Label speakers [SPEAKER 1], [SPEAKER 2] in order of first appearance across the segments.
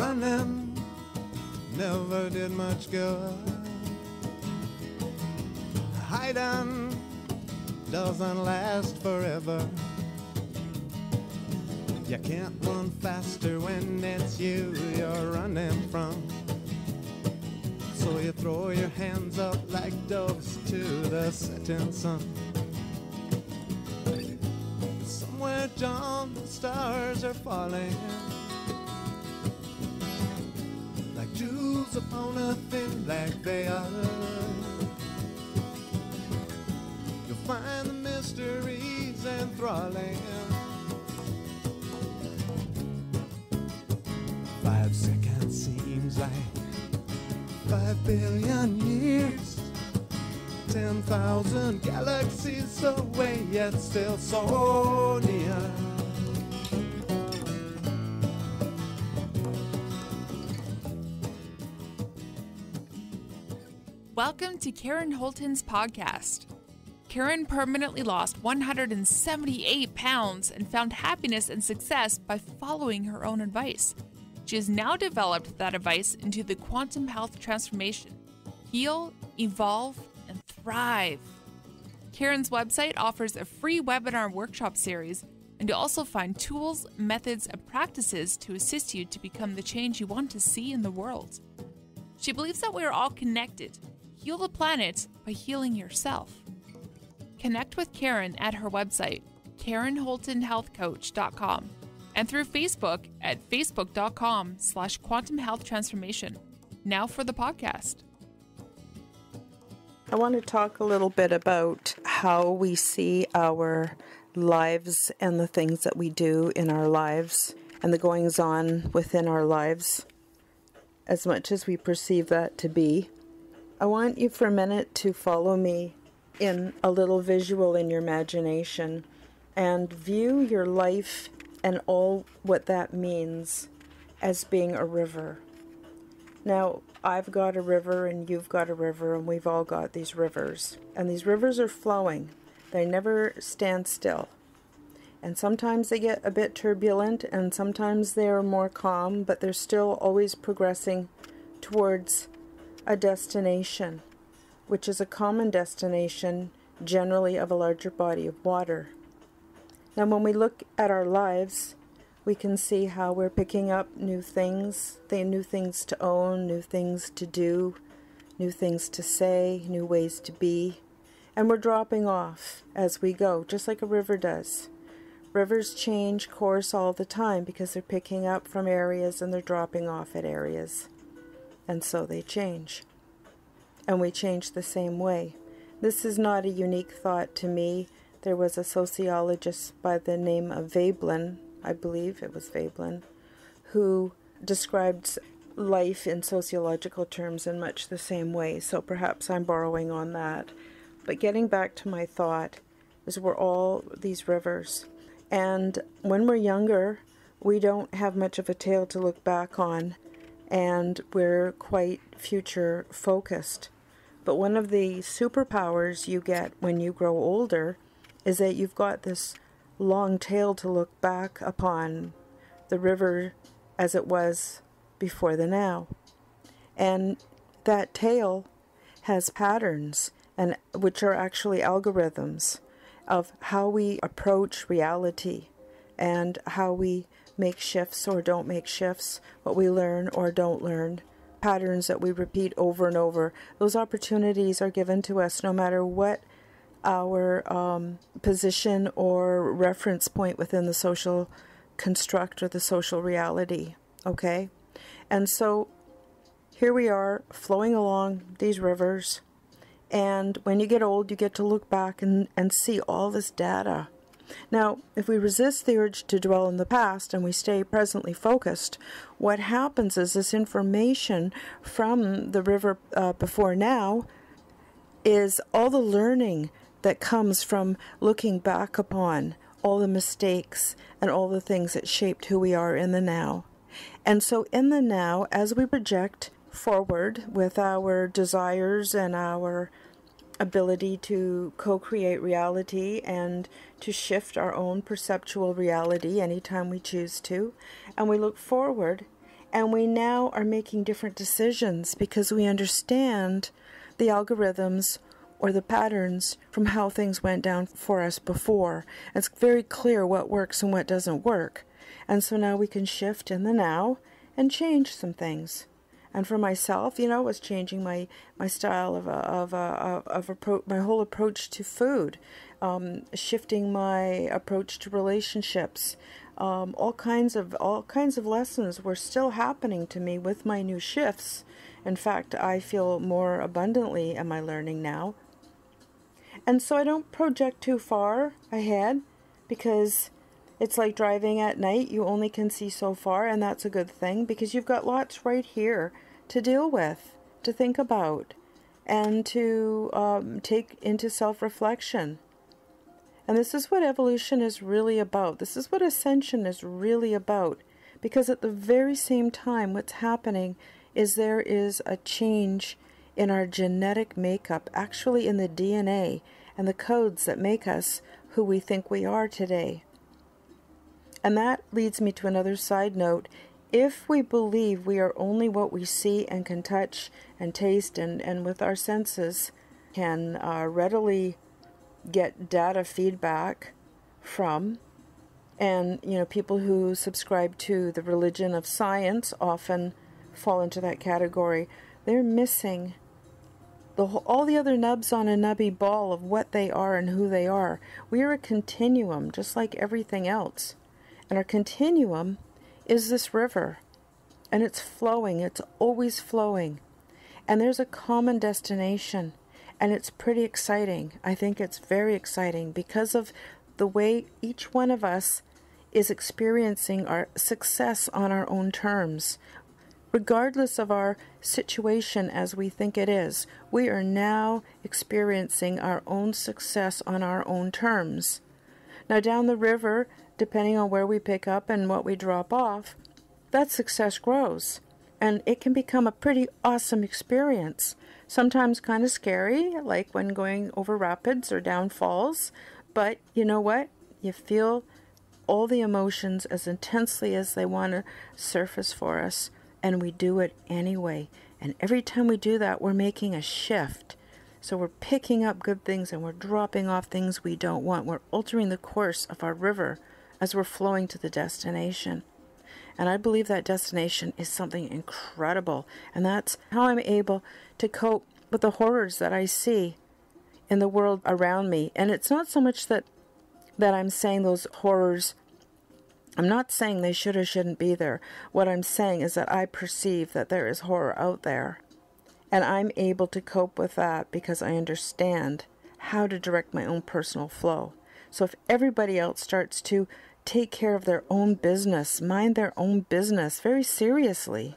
[SPEAKER 1] Running never did much good. Hiding doesn't last forever. You can't run faster when it's you you're running from. So you throw your hands up like doves to the setting sun. Somewhere, John, the stars are falling like jewels upon a thin black veil. You'll find the mysteries enthralling. 5 seconds seems like 5 billion years. 10,000 galaxies away, yet still so near.
[SPEAKER 2] Welcome to Karen Holton's podcast. Karen permanently lost 178 pounds and found happiness and success by following her own advice. She has now developed that advice into the quantum health transformation: heal, evolve, and thrive. Karen's website offers a free webinar workshop series, and you'll also find tools, methods, and practices to assist you to become the change you want to see in the world. She believes that we are all connected. Heal the planet by healing yourself. Connect with Karen at her website, KarenHoltonHealthCoach.com, and through Facebook at facebook.com/quantum health transformation. Now for the podcast.
[SPEAKER 3] I want to talk a little bit about how we see our lives and the things that we do in our lives and the goings on within our lives, as much as we perceive that to be. I want you for a minute to follow me in a little visual in your imagination and view your life and all what that means as being a river. Now, I've got a river and you've got a river and we've all got these rivers. And these rivers are flowing. They never stand still. And sometimes they get a bit turbulent and sometimes they're more calm, but they're still always progressing towards a destination, which is a common destination, generally of a larger body of water. Now, when we look at our lives, we can see how we're picking up new things to own, new things to do, new things to say, new ways to be, and we're dropping off as we go, just like a river does. Rivers change course all the time because they're picking up from areas and they're dropping off at areas. And so they change. And we change the same way. This is not a unique thought to me. There was a sociologist by the name of Veblen, I believe it was Veblen, who described life in sociological terms in much the same way. So perhaps I'm borrowing on that. But getting back to my thought, is we're all these rivers. And when we're younger, we don't have much of a tail to look back on. And we're quite future focused. But one of the superpowers you get when you grow older is that you've got this long tail to look back upon the river as it was before the now. And that tail has patterns, and which are actually algorithms of how we approach reality and how we make shifts or don't make shifts, what we learn or don't learn, patterns that we repeat over and over. Those opportunities are given to us no matter what our position or reference point within the social construct or the social reality, okay? And so here we are flowing along these rivers, and when you get old, you get to look back and see all this data. Now, if we resist the urge to dwell in the past and we stay presently focused, what happens is this information from the river before now is all the learning that comes from looking back upon all the mistakes and all the things that shaped who we are in the now. And so in the now, as we project forward with our desires and our ability to co-create reality and to shift our own perceptual reality anytime we choose to, and we look forward And we now are making different decisions because we understand the algorithms or the patterns from how things went down for us before. It's very clear what works and what doesn't work. And so now we can shift in the now and change some things. And for myself, you know, it was changing my style my whole approach to food, shifting my approach to relationships. All kinds of lessons were still happening to me with my new shifts. In fact, I feel more abundantly am I learning now. And so I don't project too far ahead, because it's like driving at night. You only can see so far, and that's a good thing, because you've got lots right here to deal with, to think about, and to take into self-reflection. And this is what evolution is really about. This is what ascension is really about. Because at the very same time, what's happening is there is a change in our genetic makeup, actually in the DNA and the codes that make us who we think we are today. And that leads me to another side note. If we believe we are only what we see and can touch and taste and with our senses can readily get data feedback from, and you know, people who subscribe to the religion of science often fall into that category, they're missing all the other nubs on a nubby ball of what they are and who they are. We are a continuum, just like everything else. And our continuum is this river. And it's flowing. It's always flowing. And there's a common destination. And it's pretty exciting. I think it's very exciting because of the way each one of us is experiencing our success on our own terms. Regardless of our situation as we think it is, we are now experiencing our own success on our own terms. Now down the river, depending on where we pick up and what we drop off, that success grows. And it can become a pretty awesome experience. Sometimes kind of scary, like when going over rapids or down falls. But you know what? You feel all the emotions as intensely as they want to surface for us. And we do it anyway. And every time we do that, we're making a shift. So we're picking up good things and we're dropping off things we don't want. We're altering the course of our river as we're flowing to the destination. And I believe that destination is something incredible. And that's how I'm able to cope with the horrors that I see in the world around me. And it's not so much that I'm saying those horrors, I'm not saying they should or shouldn't be there. What I'm saying is that I perceive that there is horror out there. And I'm able to cope with that because I understand how to direct my own personal flow. So if everybody else starts to take care of their own business, mind their own business very seriously,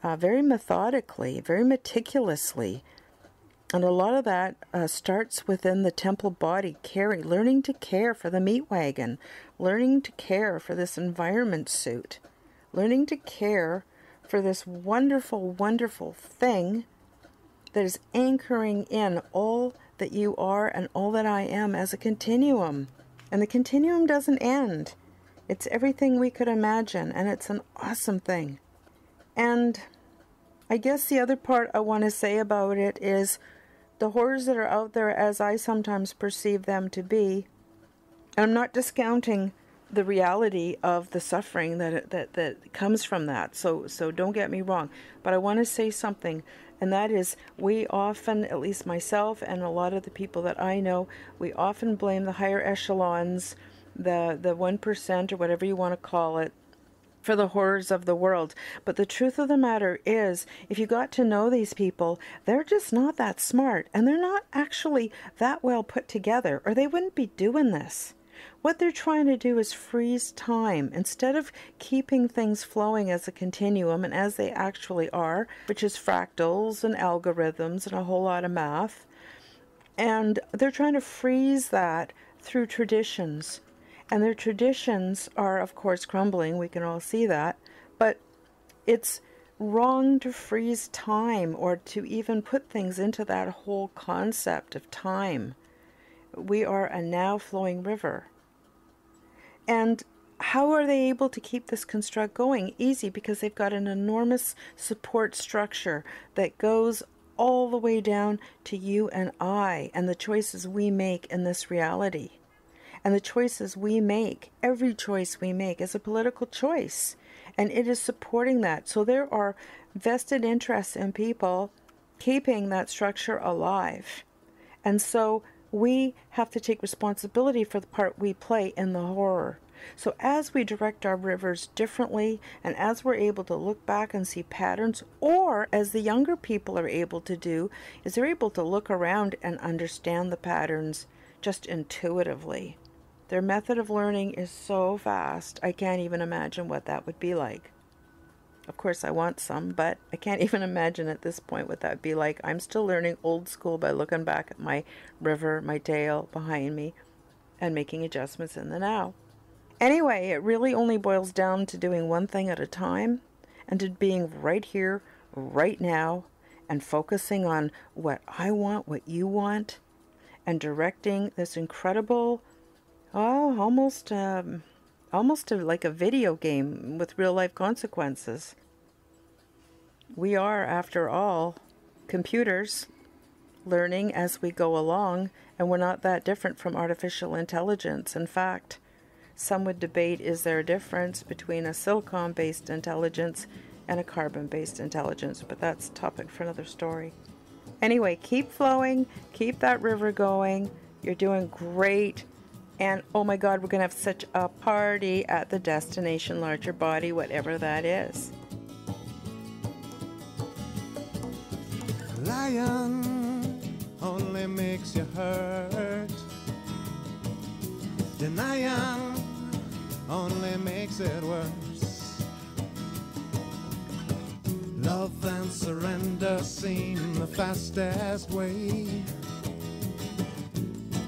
[SPEAKER 3] very methodically, very meticulously, and a lot of that starts within the temple body, learning to care for the meat wagon, learning to care for this environment suit, learning to care for this wonderful, wonderful thing that is anchoring in all that you are and all that I am as a continuum. And the continuum doesn't end. It's everything we could imagine, and it's an awesome thing. And I guess the other part I want to say about it is the horrors that are out there as I sometimes perceive them to be. And I'm not discounting the reality of the suffering that comes from that. So don't get me wrong. But I want to say something, and that is we often, at least myself and a lot of the people that I know, we often blame the higher echelons, the 1% or whatever you want to call it, for the horrors of the world. But the truth of the matter is, if you got to know these people, they're just not that smart, and they're not actually that well put together, or they wouldn't be doing this. What they're trying to do is freeze time instead of keeping things flowing as a continuum and as they actually are, which is fractals and algorithms and a whole lot of math. And they're trying to freeze that through traditions. And their traditions are, of course, crumbling. We can all see that. But it's wrong to freeze time or to even put things into that whole concept of time. We are a now flowing river. And how are they able to keep this construct going? Easy, because they've got an enormous support structure that goes all the way down to you and I and the choices we make in this reality. And the choices we make, every choice we make is a political choice. And it is supporting that. So there are vested interests in people keeping that structure alive. And so we have to take responsibility for the part we play in the horror. So as we direct our rivers differently, and as we're able to look back and see patterns, or as the younger people are able to do, is they're able to look around and understand the patterns just intuitively. Their method of learning is so fast, I can't even imagine what that would be like. Of course, I want some, but I can't even imagine at this point what that would be like. I'm still learning old school by looking back at my river, my tail behind me, and making adjustments in the now. Anyway, it really only boils down to doing one thing at a time, and to being right here, right now, and focusing on what I want, what you want, and directing this incredible, almost like a video game with real life consequences. We are, after all, computers learning as we go along, and we're not that different from artificial intelligence. In fact, some would debate, is there a difference between a silicon-based intelligence and a carbon-based intelligence? But that's a topic for another story. Anyway, keep flowing, keep that river going. You're doing great. And oh my God, we're going to have such a party at the destination larger body, whatever that is.
[SPEAKER 1] Lion only makes you hurt. Denying only makes it worse. Love and surrender seem the fastest way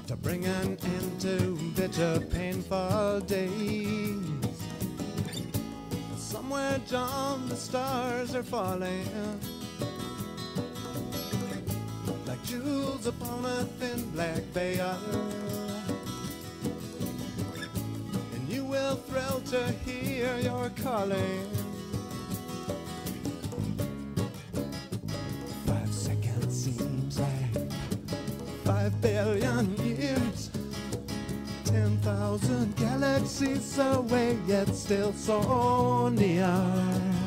[SPEAKER 1] to bring an end to bitter, painful days. Somewhere down the stars are falling like jewels upon a thin black veil. And you will thrill to hear your calling. 5 seconds seems like 5 billion years, 10,000 galaxies away, yet still so near.